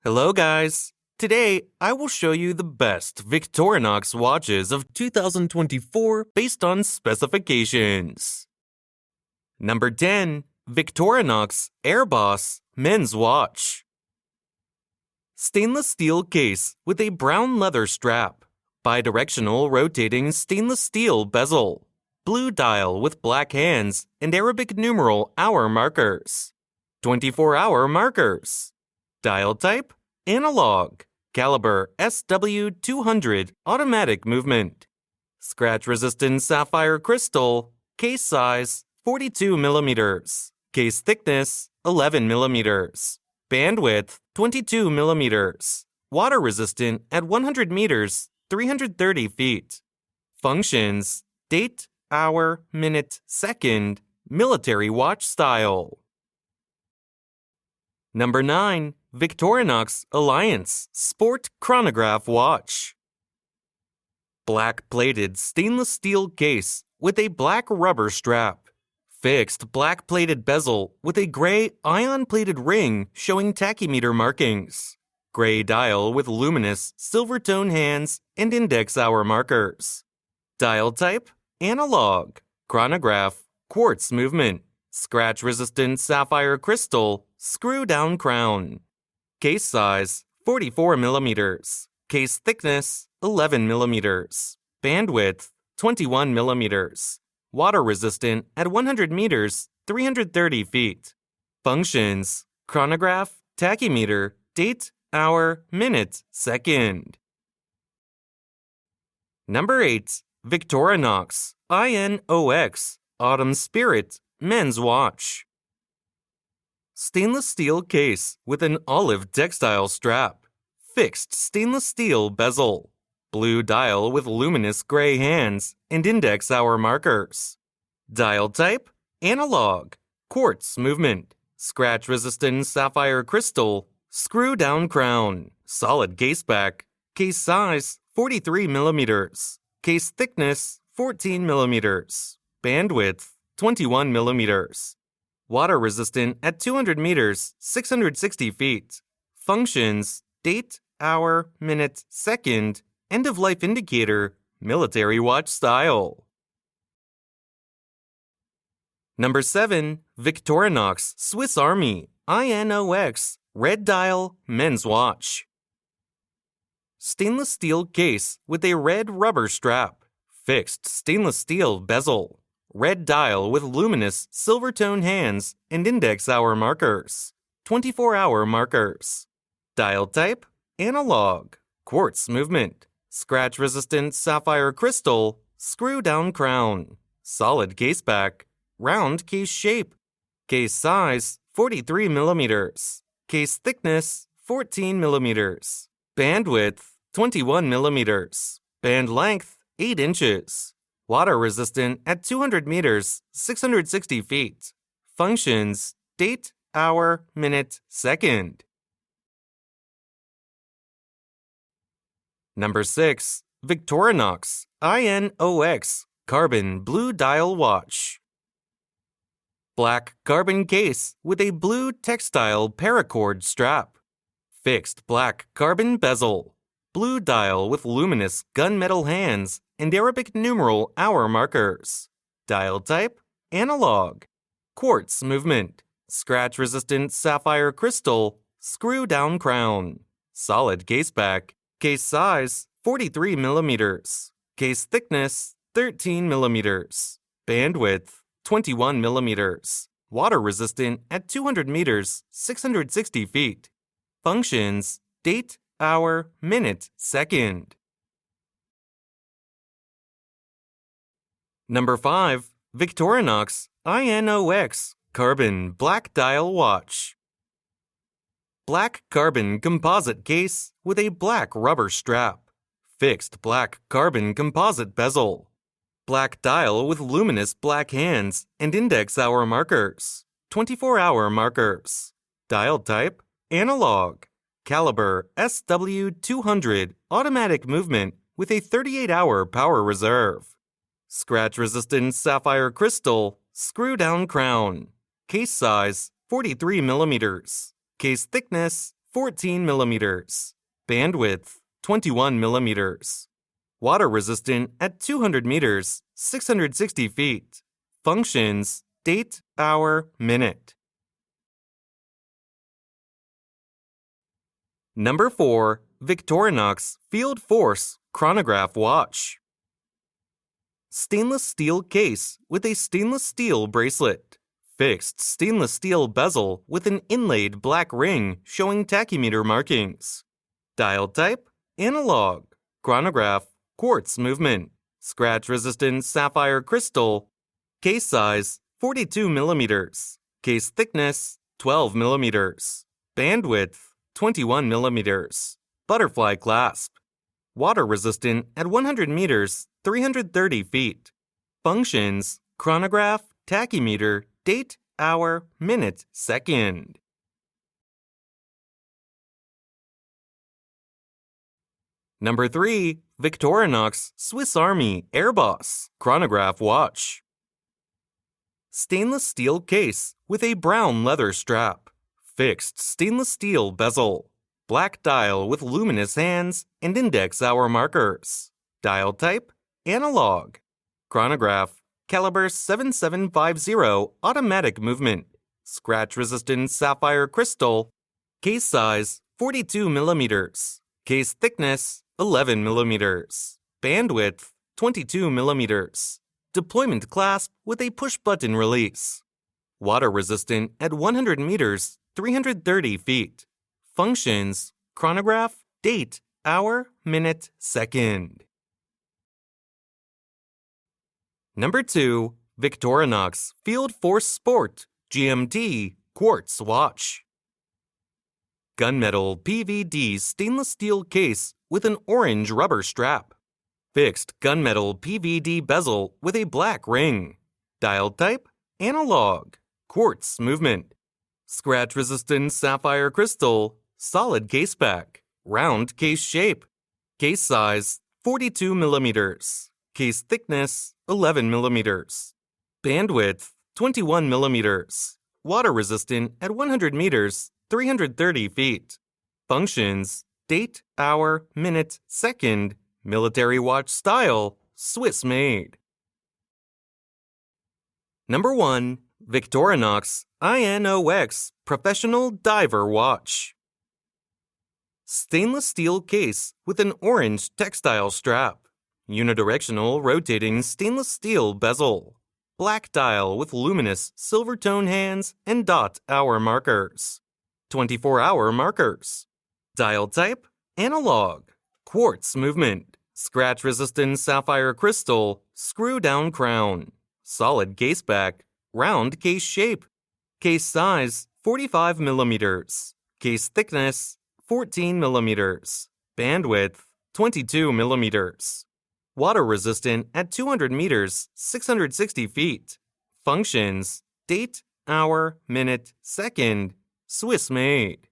Hello guys! Today, I will show you the best Victorinox watches of 2024 based on specifications. Number 10. Victorinox AirBoss Men's Watch. Stainless steel case with a brown leather strap, bidirectional rotating stainless steel bezel, blue dial with black hands and Arabic numeral hour markers, 24-hour markers. Dial type, analog, caliber SW200 automatic movement. Scratch-resistant sapphire crystal, case size 42 mm, case thickness 11 mm, bandwidth 22 mm, water-resistant at 100 meters, 330 feet. Functions, date, hour, minute, second, military watch style. Number 9. Victorinox Alliance Sport Chronograph Watch. Black-plated stainless steel case with a black rubber strap. Fixed black-plated bezel with a gray ion-plated ring showing tachymeter markings. Gray dial with luminous silver tone hands and index hour markers. Dial type, analog, chronograph, quartz movement. Scratch-resistant sapphire crystal, screw-down crown. Case size, 44 mm. Case thickness, 11 mm. Bandwidth, 21 mm. Water-resistant at 100 meters, 330 feet. Functions, chronograph, tachymeter, date, hour, minute, second. Number 8. Victorinox I.N.O.X. Autumn Spirit Men's Watch. Stainless steel case with an olive textile strap. Fixed stainless steel bezel. Blue dial with luminous gray hands and index hour markers. Dial type, analog, quartz movement. Scratch-resistant sapphire crystal, screw-down crown, solid case back. Case size, 43 mm. Case thickness, 14 mm. Bandwidth, 21 mm. Water-resistant at 200 meters, 660 feet. Functions, date, hour, minute, second, end-of-life indicator, military watch style. Number 7. Victorinox Swiss Army I.N.O.X. Red Dial Men's Watch. Stainless steel case with a red rubber strap. Fixed stainless steel bezel. Red dial with luminous silver tone hands and index hour markers. 24-hour markers. Dial type, analog, quartz movement. Scratch-resistant sapphire crystal, screw-down crown. Solid case back, round case shape. Case size, 43 mm. Case thickness, 14 mm. Bandwidth, 21 mm. Band length, 8 inches. Water-resistant at 200 meters, 660 feet. Functions, date, hour, minute, second. Number 6. Victorinox I.N.O.X. Carbon Blue Dial Watch. Black carbon case with a blue textile paracord strap. Fixed black carbon bezel. Blue dial with luminous gunmetal hands and Arabic numeral hour markers. Dial type, analog. Quartz movement. Scratch-resistant sapphire crystal, screw-down crown. Solid case back. Case size, 43 mm. Case thickness, 13 mm. Bandwidth, 21 mm. Water-resistant at 200 meters, 660 feet. Functions, date, hour, minute, second. Number 5. Victorinox I.N.O.X. Carbon Black Dial Watch. Black carbon composite case with a black rubber strap. Fixed black carbon composite bezel. Black dial with luminous black hands and index hour markers. 24-hour markers. Dial type, analog. Caliber SW200 automatic movement with a 38-hour power reserve. Scratch-resistant sapphire crystal, screw-down crown. Case size, 43 mm. Case thickness, 14 millimeters. Bandwidth, 21 millimeters. Water resistant at 200 meters, 660 feet. Functions, date, hour, minute. Number 4. Victorinox FieldForce Chronograph Watch. Stainless steel case with a stainless steel bracelet. Fixed stainless steel bezel with an inlaid black ring showing tachymeter markings. Dial type, analog. Chronograph, quartz movement. Scratch-resistant sapphire crystal. Case size, 42 millimeters. Case thickness, 12 millimeters. Bandwidth, 21 millimeters. Butterfly clasp. Water resistant at 100 meters, 330 feet. Functions, chronograph, tachymeter, date, hour, minute, second. Number 3. Victorinox Swiss Army AirBoss Chronograph Watch. Stainless steel case with a brown leather strap. Fixed stainless steel bezel. Black dial with luminous hands and index hour markers. Dial type, analog. Chronograph, caliber 7750 automatic movement. Scratch-resistant sapphire crystal. Case size, 42 millimeters. Case thickness, 11 millimeters. Bandwidth, 22 millimeters. Deployment clasp with a push-button release. Water resistant at 100 meters, 330 feet. Functions, chronograph, date, hour, minute, second. Number 2. Victorinox FieldForce Sport GMT Quartz Watch. Gunmetal PVD stainless steel case with an orange rubber strap. Fixed gunmetal PVD bezel with a black ring. Dial type, analog. Quartz movement. Scratch-resistant sapphire crystal. Solid case back. Round case shape. Case size, 42 millimeters. Case thickness, 11 millimeters. Bandwidth, 21 millimeters. Water resistant at 100 meters, 330 feet. Functions, date, hour, minute, second. Military watch style, Swiss made. Number 1. Victorinox I.N.O.X Professional Diver Watch. Stainless steel case with an orange textile strap. Unidirectional rotating stainless steel bezel. Black dial with luminous silver tone hands and dot hour markers. 24-hour markers. Dial type, analog. Quartz movement. Scratch-resistant sapphire crystal. Screw-down crown. Solid case back. Round case shape. Case size, 45 millimeters. Case thickness, 14 millimeters. Bandwidth, 22 millimeters. Water resistant at 200 meters, 660 feet. Functions, date, hour, minute, second. Swiss made.